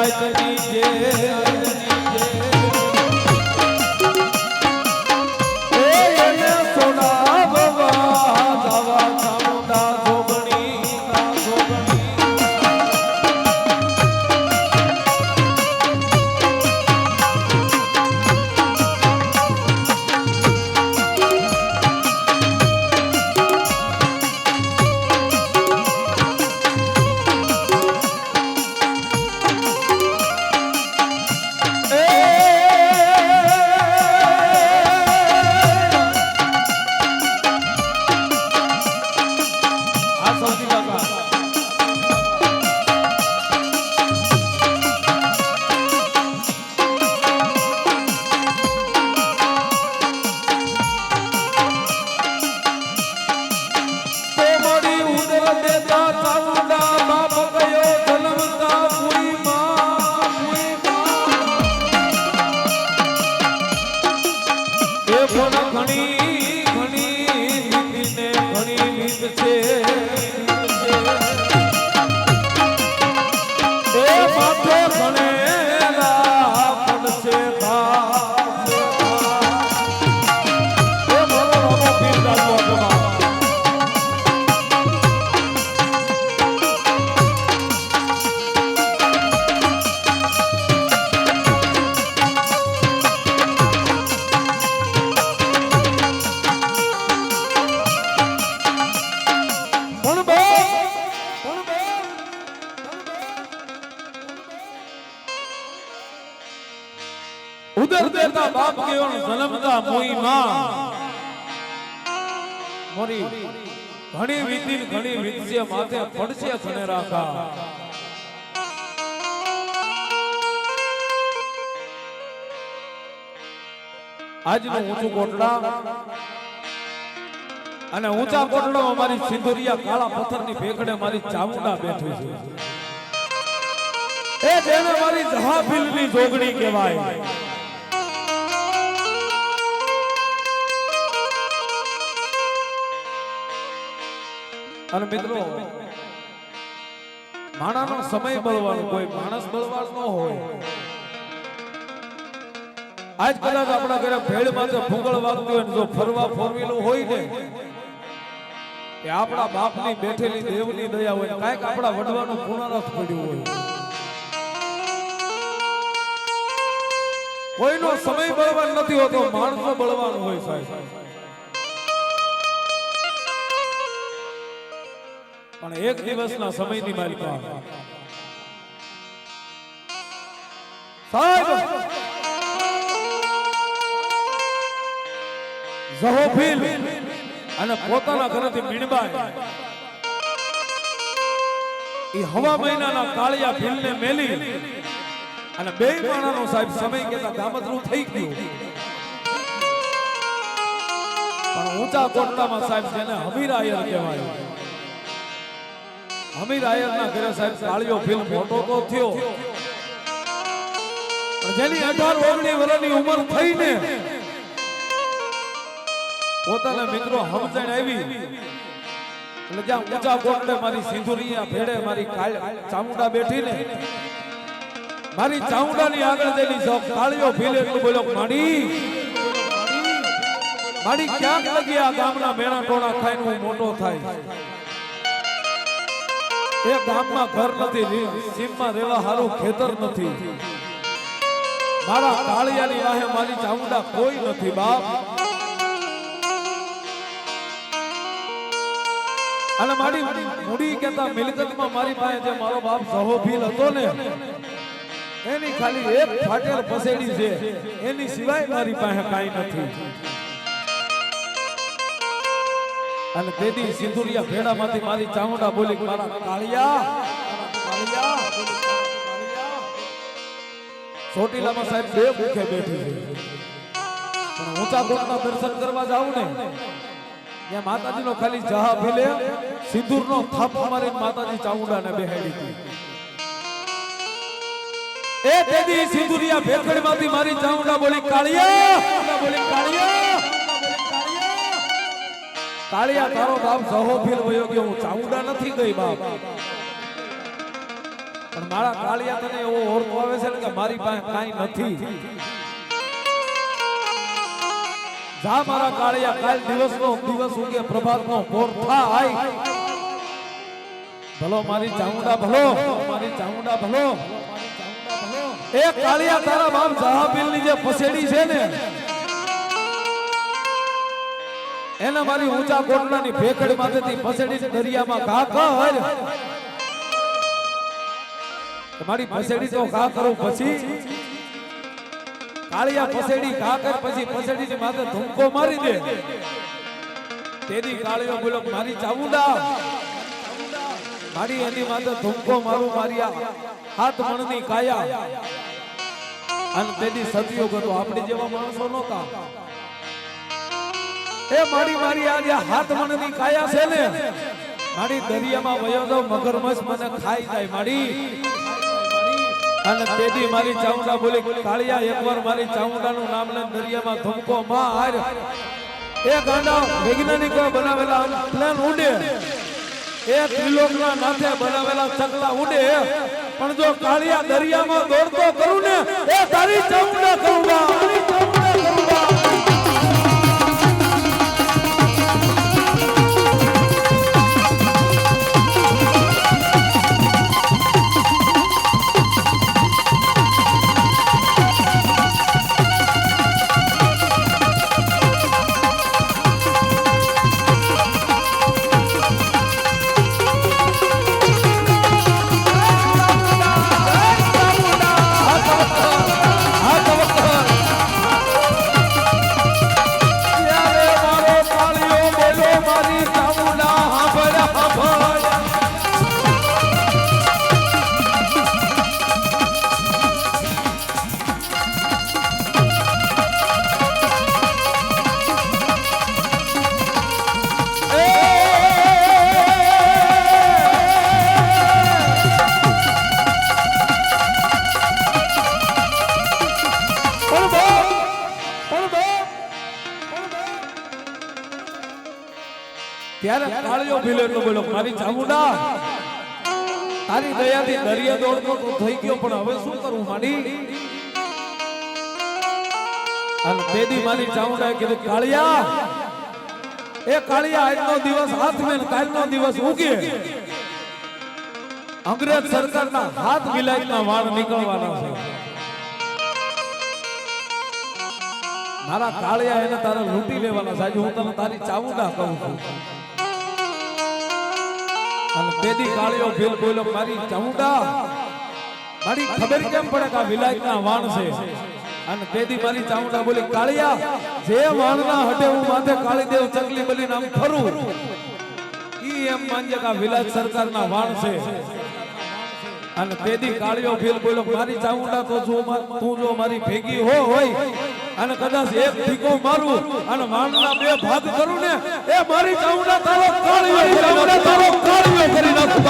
રાતની જે ઉદર દેતા બાપ કેવણ જન્મતા મોઈ માં મોરી ઘણી વીતી ઘણી વીતશે માથે પડશે ઘણે રાખા આજનું ઊંચું કોટડા અને ઊંચા કોટડો અમારી સિંદુરિયા કાળા પથ્થરની ભેખડે મારી ચામુંડા બેઠી છે એ જેને મારી જહાફિલની જોગણી કહેવાય અને મિત્રો માણાનો સમય બળવાનો કોઈ માણસ બળવાન ન હોય આજ કદાચ આપણા ઘરે ભેળ માથે ફૂંગળ વાગતું હોય જો ફરવા ફોરવેલું હોય ને એ આપણા બાપની બેઠેલી દેવની દયા હોય કાંઈક આપણા વડવાનું પુનરથ પડ્યું હોય કોઈનો સમય બળવાન નથી હોતો માણસો બળવાન હોય સાહેબ પણ એક દિવસના સમયની માલિકા સાહેબ ઝહોફિલ અને પોતાના ઘરેથી મીણબાઈ એ હવા મહિનાના કાળિયા ભીલને મેલી અને બે માણાનો સાહેબ સમય કેતા ગામતરું થઈ ગયું પણ ઊંચા કોટડામાં સાહેબ જેને હમીર આયર કહેવાય હમીર આયરના ઘરે સાહેબ કાળિયો ભીલ મોટો તો થયો જેની 18-19 વર્ષની ઉંમર થઈને પોતાના મિત્રો સમજણ આવી એટલે જ્યાં ઊંચા કોટડે મારી સિંધુરિયા ભેડે મારી ચામુંડા બેઠી ને મારી ચામુંડાની આગળ જઈને કાળિયો ભીલ એટલું બોલ્યો માડી માડી ક્યાંક લગી આ ગામના મેણા ટોળા ખાઈને હું મોટો થાય એ ગામમાં ઘર નથી સીમમાં રહેવા હારું ખેતર નથી મારા કાળિયાની વાહે મારી ચામુંડા કોઈ નથી બાપ અને મારી મૂડી કેતા મિલકતમાં મારી પાસે જે મારો બાપ ઝહોફિલ હતો ને એની ખાલી એક ફાટેલ પસેડી છે એની સિવાય મારી પાસે કાઈ નથી અને તેદી સિંધુરિયા ભેડામાંથી મારી ચામુંડા બોલી મારા કાળિયા ચોટીલામાં સાહેબ બે ભૂખે બેઠી છે પણ ઊંચા કોટના દર્શન કરવા જાવ ને ત્યાં માતાજીનો ખાલી ઝહાફિલે સિંદૂરનો થાપ મારી માતાજી ચામુંડાને બેહાડી હતી એ તેદી સિંધુરિયા ભેખડમાંથી મારી ચામુંડા બોલી કાળિયા કાળિયા તારો બાપ ઝહોફિલ વયો ગયો હું ચામુંડા નથી ગઈ બાપ પણ મારા કાળિયા તને એવો ઓળખો આવે છે ને કે મારી પાસે કાંઈ નથી. જા મારા કાળિયા, કાલ દિવસનો દિવસ ઉગે, પ્રભાતનો ભોર થાય. ભલો મારી ચામુંડા ભલો, મારી ચામુંડા ભલો. એ કાળિયા તારા બાપ જહાબીલ ની જે પસેડી છે ને એને મારી ઊંચા કોટલાની ભેખડી માંથી પસેડી દરિયામાં ઘા કર. મારી પસેડી તો ઘા કરું પછી કાળિયા પસેડી ઘા કર પછી પસેડી ની માથે ધુમકો મારી દે. તેની કાળિયો બોલો મારી ચામુંડા, મારી એની માથે ધુમકો મારું, મારી હાથ મણની કાયા. અને તેની સદીઓ ગતો આપણી જેવા માણસો નહોતા. એ મારી આજે હાથ મણની કાયા છે ને મારી દરિયામાં વયો દો, મગરમચ્છ મને ખાઈ જાય મારી. અને તેદી મારી ચામુંડા બોલી કાળિયા એકવાર મારી ચામુંડાનું નામ લઈને દરિયામાં ધમકો માર. એ ગાંડા વૈજ્ઞાનિકો બનાવેલા પ્લેન ઉડે, એ ત્રિલોકના નાથે બનાવેલા ચકલા ઉડે, પણ જો કાળિયા દરિયામાં દોડતો કરું ને એ તારી ચામુંડા કરુંગા, તારી ચામુંડા કરુંગા. ત્યારે કાળિયો ભીલો એટલો બોલો મારી ચામુંડા, તારી દયાથી દરિયા દોડતો તો થઈ ગયો, પણ હવે શું કરું માડી. અને તેદી મારી ચામુંડાએ કીધું કાળિયા, એ કાળિયા આજનો દિવસ હાથ મેં કાલનો દિવસ ઉગે, અંગ્રેજ સરકારના હાથ વિલાયતના વાળ નીકળવાના છે. મારા કાળિયા એને તારે લૂંટી લેવાના છે. હું તને તારી ચામુંડા કહું છું. અને તેદી કાળિયો ભીલ બોલો મારી ચામુંડા, મારી ખબર કેમ પડે કે આ વિલાયતના વાણ છે. અને તેદી મારી ચામુંડા બોલી કાળિયા, જે વાણના હટે હું માથે કાળીદેવ ચકલી બલીને આમ ફરું, ઈ એમ માનજે કે આ વિલાયત સરકારના વાણ છે. અને તેદી કાળિયો ભીલ બોલો મારી ચામુંડા, તો જો તું જો મારી ભેગી હોય અને કદાચ એક ઠીકો મારું અને વાણના બે ભાગ કરું ને એ મારી ચામુંડા તારો કાળિયો કરી નાખું.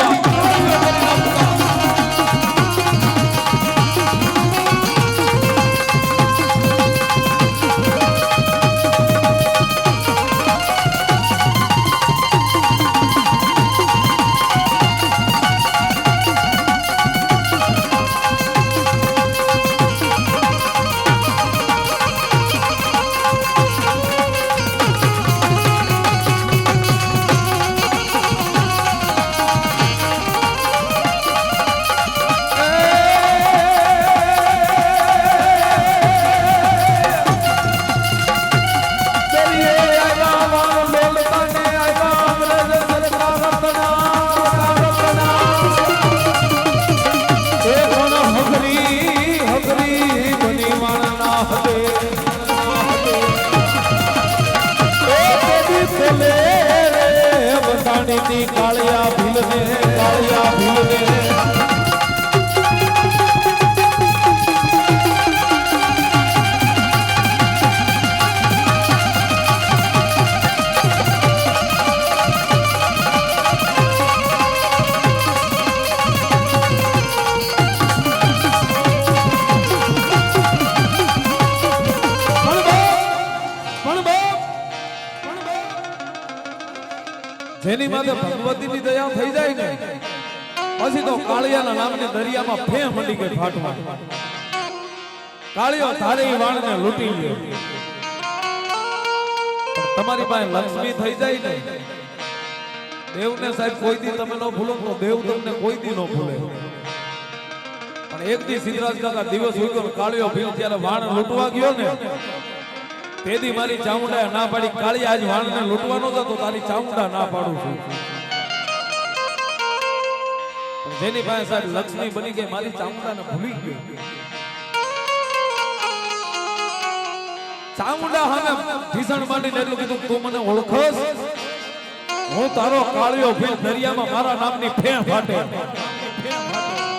કાળિયા ભીલને, કાળિયા ભીલને જેની માથે ભગવતીની દયા થઈ જાય ને પછી તો કાળિયાના નામની દરિયામાં ફે મંડી ગઈ ફાટવા. કાળિયો ધારે વાણને લૂંટી લ્યો. પણ તમારી પાસે લક્ષ્મી થઈ જાય ને, દેવને સાહેબ કોઈ દી તમે ન ભૂલો તો દેવ તમને કોઈ દી ન ભૂલે. પણ એક દી સિદ્ધરાજ કાકા દિવસ ઉગ્યો કાળિયો ભીલ ત્યારે વાણ લૂંટવા ગયો ને, તેદી મારી ચામુંડા ના પાડી કાળિયા આજ વાણને લૂંટવાનો હતો, તારી ચામુંડા ના પાડું છું. જેની પાસે સાહેબ લક્ષ્મી બની ગઈ મારી ચામુંડાને ભૂલી ગયો. ચામુંડા હવે ભીષણ માંડીને એટલું કીધું, તું મને ઓળખોસ? હું તારો કાળિયો ભીલ દરિયામાં મારા નામની ફેણ ફાટે.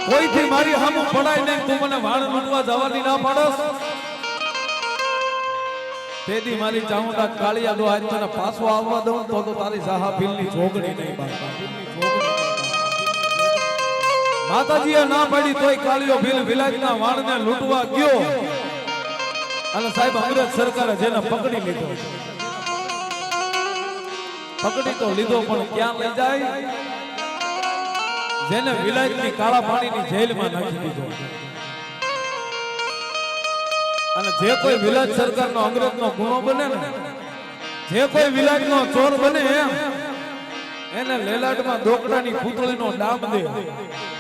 કોઈથી મારી સામે પડાય નહીં, તું મને વાણ લૂંટવા જવાની ના પાડોસ? તેદી મારી ચામુંડા કાળિયા દો આજ તને પાછો આવવા દઉં તો તારી સાહા ભીલની જોગણી નહીં બાપા. માતાજીએ ના પાડી તોય કાળિયો ભીલ વિલાયતના વાણને લૂંટવા ગયો. અને સાહેબ અંગ્રેજ સરકારે જેને પકડી લીધો, પકડી તો લીધો પણ ક્યાં લઈ જાય? જેને વિલાયતની કાળા પાણીની જેલમાં નાખી દીધો. અને જે કોઈ વિલાયત સરકારનો અંગ્રેજનો ગુનો બને ને, જે કોઈ વિલાયતનો ચોર બને એને લેલાટમાં દોકડાની પૂતળીનો ડામ દે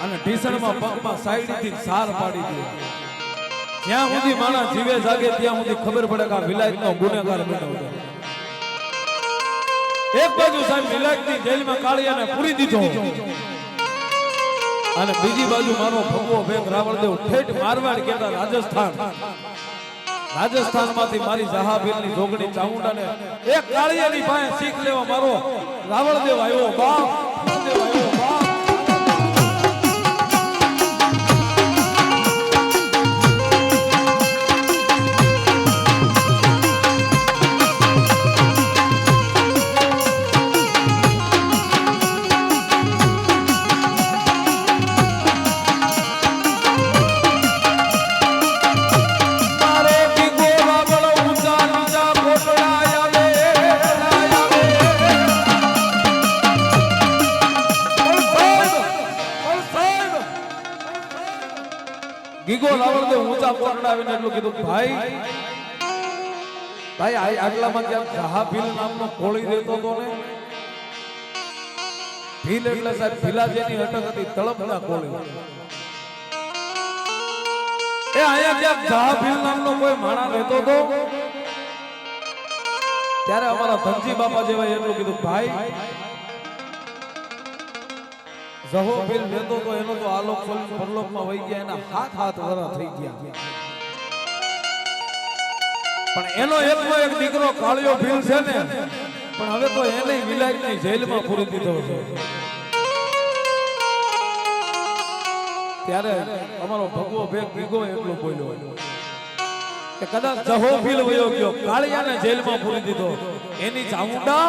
અને ઢીસણમાં પગમાં સાઈડથી સાર પાડી દે. જ્યાં સુધી માણસ જીવે જાગે ત્યાં સુધી ખબર પડે કે આ વિલાયતનો ગુનેગાર બન્યો. એક બાજુ સાહેબ વિલાયતની જેલમાં કાળિયાને પૂરી દીધો અને બીજી બાજુ મારો ભગવો ભેગ રાવળદેવ ઠેઠ મારવાડ કેતા રાજસ્થાનમાંથી મારી જહાબીરની જોગણી ચામુંડાને એક કાળિયાની પાસે શીખ લેવા મારો રાવળદેવ આવ્યો. બાપ રાવળદેવ આવ્યો બાપ. ગીગો રાવળદેવ ઊંચા કોટડા આવીને એટલું કીધું, ભાઈ આગલામાં ક્યાંક જહાભીલ નામનો કોળી રહેતો હતો ને? ભીલ એટલે સાહેબ ભીલા જેની અટક હતી, તળપના કોળી. એ અહીંયા ક્યાંક જહાભીલ નામનો કોઈ માણસ રહેતો હતો? ત્યારે અમારા ધનજી બાપા જેવા એટલું કીધું, ભાઈ જહોબીલ રહેતો તો એનો તો આલોક પરલોકમાં વહી ગયા, એના હાથ વરા થઈ ગયા. પણ એનો એકનો એક દીકરો કાળિયો ભીલ છે ને, પણ હવે તો એને વિલાયતની જેલમાં પૂરી દીધો છે. ત્યારે અમારો ભગવો ભેગ ગીગો એટલો બોલ્યો કે કદાચ જહોબીલ વયો ગયો, કાળિયાને જેલમાં પૂરી દીધો, એની ચામુંડા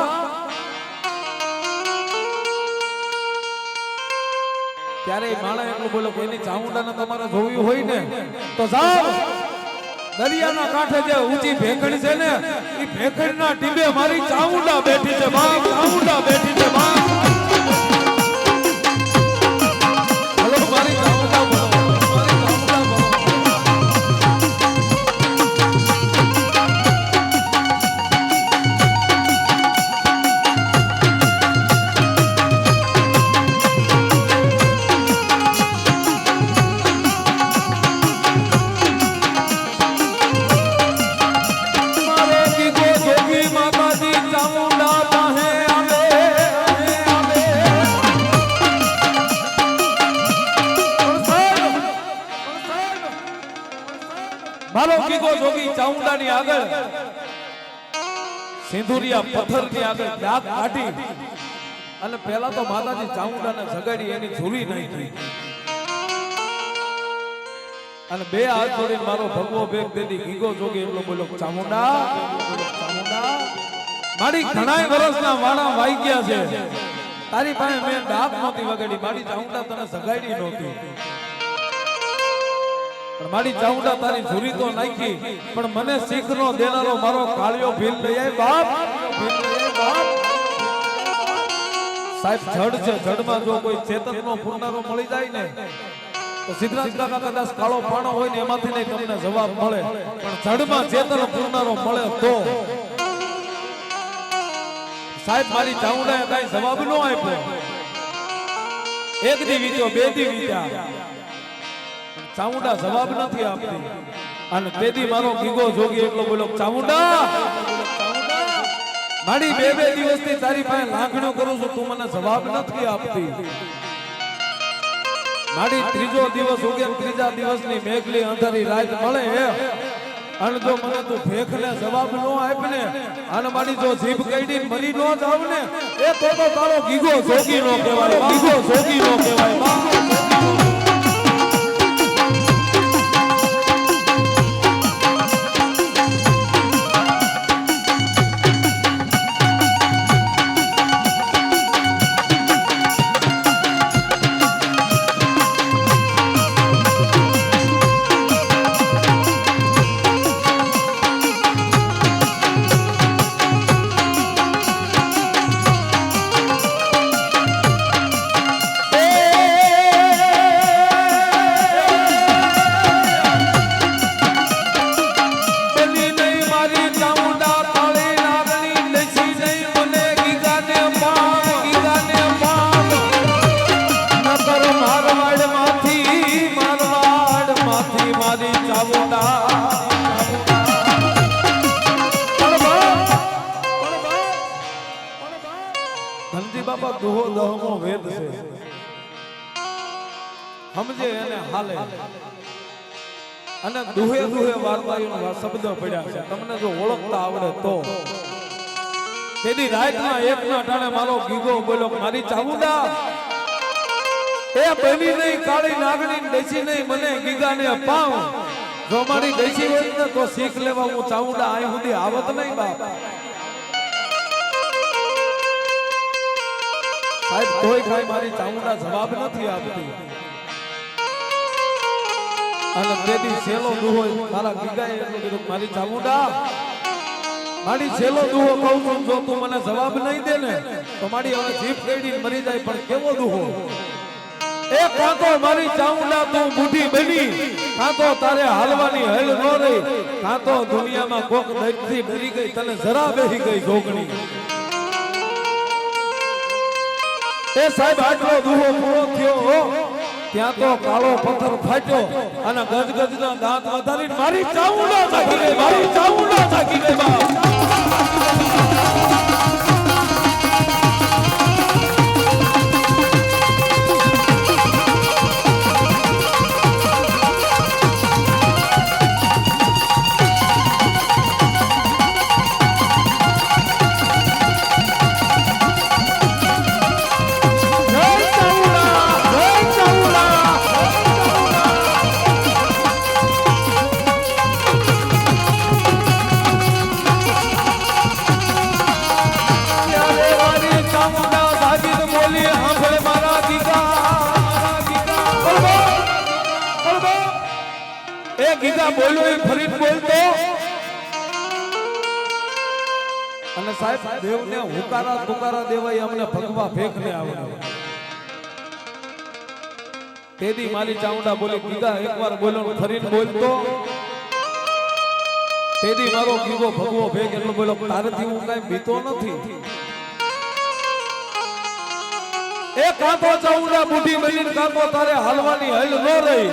ત્યારે માણા એટલું બોલો કે એની ચામુંડાને તમારે જોવી હોય ને તો જાઓ દરિયાના કાંઠે જે ઊંચી ભેખડી છે ને, એ ભેખડીના ટીબે મારી ચામુંડા બેઠી છે બાપ, ચામુંડા બેઠી છે બાપ. હલો મારી ચામુંડા બોલો, મારી ચામુંડા બોલો. મારો ગીગો જોગી ચામુંડાની આગળ સિંદુરિયા પથ્થરની આગળ ડાક કાઢી અને પહેલા તો માતાજી ચામુંડાને જગાડી એની ઝૂલી નાખી અને બે હાથ જોડીને મારો ભગવો ભેગ દેદી ગીગો જોગી એટલો બોલો, ચામુંડા ચામુંડા મારી ઘણાય વર્ષના વાણા વાઈ ગયા છે, તારી પાસે મેં ડાક નહોતી વગાડી, મારી ચામુંડા તને જગાડી નહોતી, પણ મારી ચામુંડા તારી ઝૂરી તો નાખી, પણ મને શીખ નો દેનારો મારો કાળિયો ભીલ લઈ આય બાપ, ભીલ લઈ આય બાપ. સાહેબ જડ છે, જડમાં જો કોઈ ચેતનનો ફૂટનારો મળી જાય ને તો સિદ્ધરાજ કાકા કદાચ કાળો પાણો હોય ને એમાંથી નહીં તમને જવાબ મળે, પણ જડમાં ચેતન ફૂટનારો મળે તો સાહેબ મારી ચાઉંડાએ કઈ જવાબ ન આપ્યો. એક દી વીત્યો, બે દી વીત્યા, ચાઉંડા જવાબ નથી આપતી. અને તેદી મારો ગીગો જોગી એટલો બોલો, ચાઉંડા મારી બે દિવસથી તારી પાસે લાગણીઓ કરું છું, તું મને જવાબ નથી આપતી. મારી ત્રીજો દિવસ ઉગે, ત્રીજા દિવસની મેઘલી અંધારી રાત મળે અને જો મને તું ભેખને જવાબ ન આપને અને મારી જો જીભ કઈડી મરી ન જાવ ને એ તો તારો ગીગો જોગી નો કહેવાય, ગીગો જોગી નો કહેવાય. ધનજી બાપા દુહો દહમો વેદ છે, સમજે એને હાલે અને દુહે દુહે વાર્તાઓના શબ્દ પડ્યા છે. તમને જો ઓળખતા આવડે તો તેની રાતમાં એકના ટાણે મારો ગીગો બોલ્યો, મારી ચાઉંડા એ બની નહીં કાળી નાગણી દેશી નહીં મને ગીગાને પાવ. જો મારી દેશી હોય ને તો શીખ લેવા હું ચાઉંડા અહીં સુધી આવત નહીં બાપ. સાહેબ કોઈ કોઈ મારી ચાઉંડા જવાબ નથી આપતી. અને તેદી છેલ્લો દુહો તારા ગીગાએ એટલું કીધું, મારી ચાઉંડા મારી છેલ્લો દુહો કહું છું, જો તું મને જવાબ નહીં દે ને તો મારી હવે જીભ કઈડી મરી જાય. પણ કેવો દુહો એ કાં તો મારી ચાઉંડા તું બુઢી બની, કાં તો તારે હાલવાની હલ ન રહી, કાં તો દુનિયામાં કોક દર્દથી ડરી ગઈ તને જરા બેહી ગઈ જોગણી. એ સાહેબ આટલો દુહો પૂરો થયો ત્યાં તો કાળો પથ્થર ફાટ્યો અને ગજગજના દાંત વધારી મારી ચાઉંડા જાગી ગઈ, મારી ચાઉંડા જાગી ગઈ બાપ. ગીગા બોલ્યો એ ફરીદ બોલતો અને સાહેબ દેવને હુકારા તુકારા દેવાય અમને ભગવા ભેખને આવડે. તેદી મારી ચાઉંડા બોલી, ગીગા એકવાર બોલ્યો ફરીદ બોલતો. તેદી મારો ગીગો ભગવો ભેખ એટલો બોલ્યો, તારેથી હું કઈ બીતો નથી. એ કાં તો ચાઉંડા બુઢી બની, કાં તો તારે હાલવાની હલ ન રહી,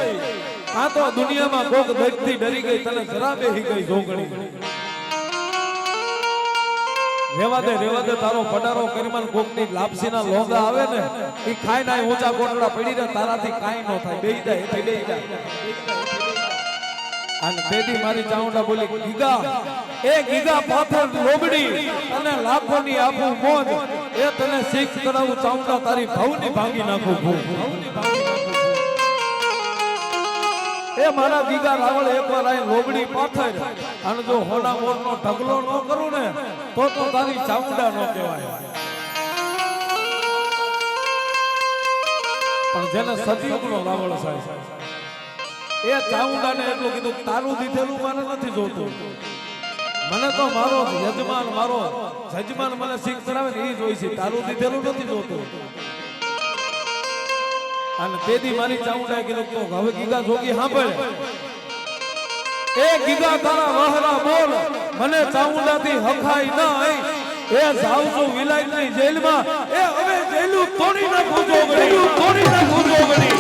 કાં તો દુનિયામાં કોક દર્દથી ડરી ગઈ તને જરા બેહી ગઈ જોગણી. રેવા દે તારો પડારો કરીમાં કોકની લાપસીના લોગા આવે ને એ ખાઈ ના ઊંચા કોટડા પડી રહે, તારાથી કાઈ ન થાય, બેહી જાય બેહી જાય. અને તેદી મારી ચાઉંડા બોલી, ગીગા એ ગીગા પાથર લોબડી અને લાખોની આપું મોજ, એ તને શીખ કરાવું ચાઉંડા તારી ભાવની ભાંગી નાખું ભૂ. એ મારા ગીગા રાવળ એકવાર આય લોબડી પાથર અને જો હોના મોરનો ઢગલો ન કરું ને તો તારી ચાઉંડા ન કહેવાય. પણ જેને સતયુગનો રાવળ સાહેબ એ ચાઉંડાને એટલું કીધું, તારું દીધેલું મારે નથી જોતું, મને તો મારો યજમાન મારો જજમાન મને શીખ કરાવે ને એ જોઈ છે, તારું દીધેલું નથી જોતું. અને તેથી મારી ચામુંડાએ કીધું તો હવે ગીગા જોગી સાંભળે, એ ગીગા તારા વહરા બોલ, મને ચામુંડાથી હખાઈ નહીં, એ જાઉં છું વિલાયતની જેલમાં, એ હવે જેલું તોડી નાખું જોગણી, તોડી નાખું જોગણી.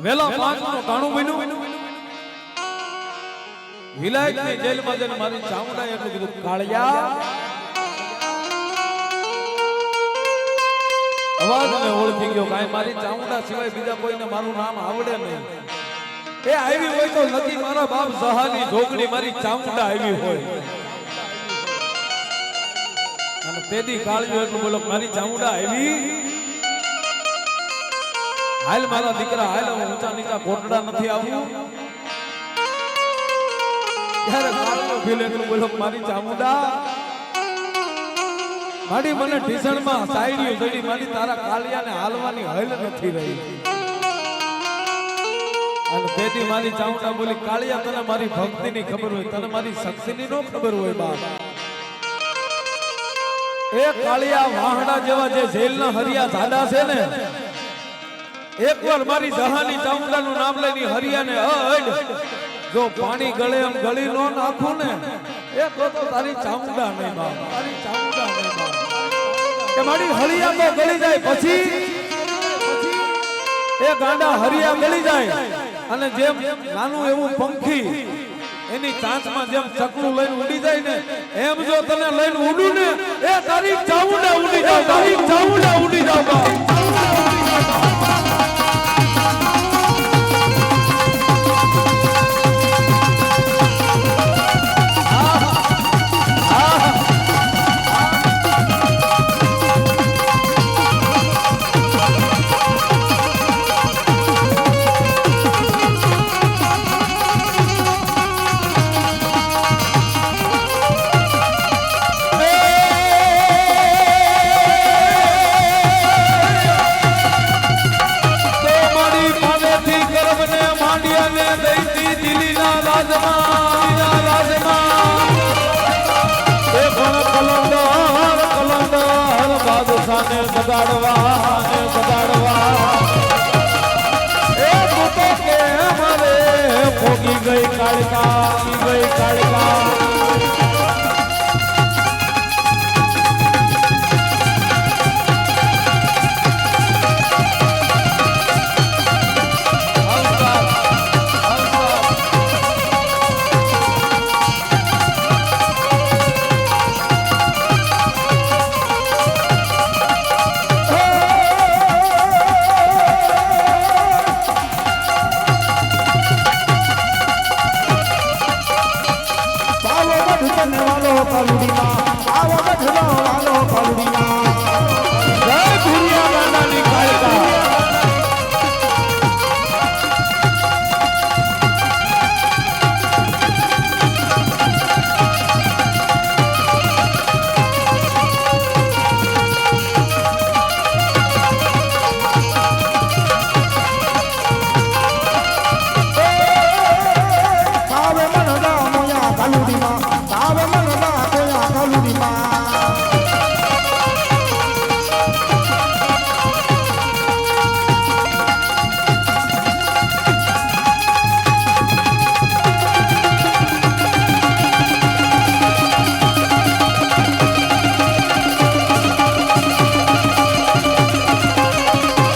વેલા 5 નું કાણું બન્યું, વિલાયતની જેલમાં જઈને મારી ચામુંડાએ એટલું કીધું, કાળિયા અવાજને ઓળખી ગયો, કાંઈ મારી ચામુંડા સિવાય બીજા કોઈને મારું નામ આવડે નહીં. એ આવી હોય તો નક્કી મારા બાપ સહાની જોગણી મારી ચામુંડા આવી હોય. અને તેદી કાળિયો એટલું બોલો, મારી ચામુંડા આવી, હાલ મારા દીકરા હાલ, ઊંચા નીચા કોટડા નથી આવ્યું. ત્યારે કાળિયો ભીલ એટલું બોલો, મારી ચામુંડા મારી મને ઢીસણમાં સાયડીઓ ચડી, મારી તારા કાળિયાને હાલવાની હલ નથી રહી. અને તેથી મારી ચામુંડા બોલી, કાળિયા તને મારી ભક્તિની ખબર હોય, તને મારી શક્તિની નો ખબર હોય બાપ. એ કાળિયા વાહડા જેવા જે જેલના હરિયા ઝાડા છે ને, એકવાર મારી જહાની ચામુંડાનું નામ લઈને હરિયાને અડ જો પાણી ગળે એમ ગળી નો નાખું ને, એ તો તારી ચામુંડા નહીં બાપ, તારી ચામુંડા નહીં બાપ. કે મારી હરિયા તો ગળી જાય પછી એ ગાંડા હરિયા ગળી જાય, અને જેમ નાનું એવું પંખી એની ચાંચમાં જેમ ચકલું લઈને ઉડી જાય ને, એમ જો તને લઈને ઉડું ને, એ તારી ચામુંડા ઉડી જાવ, તારી ચામુંડા ઉડી જાવ બાપ. ગઈ કાળકા કાલુડીમાં આવો ગઢલો વાલો કાલુડીમાં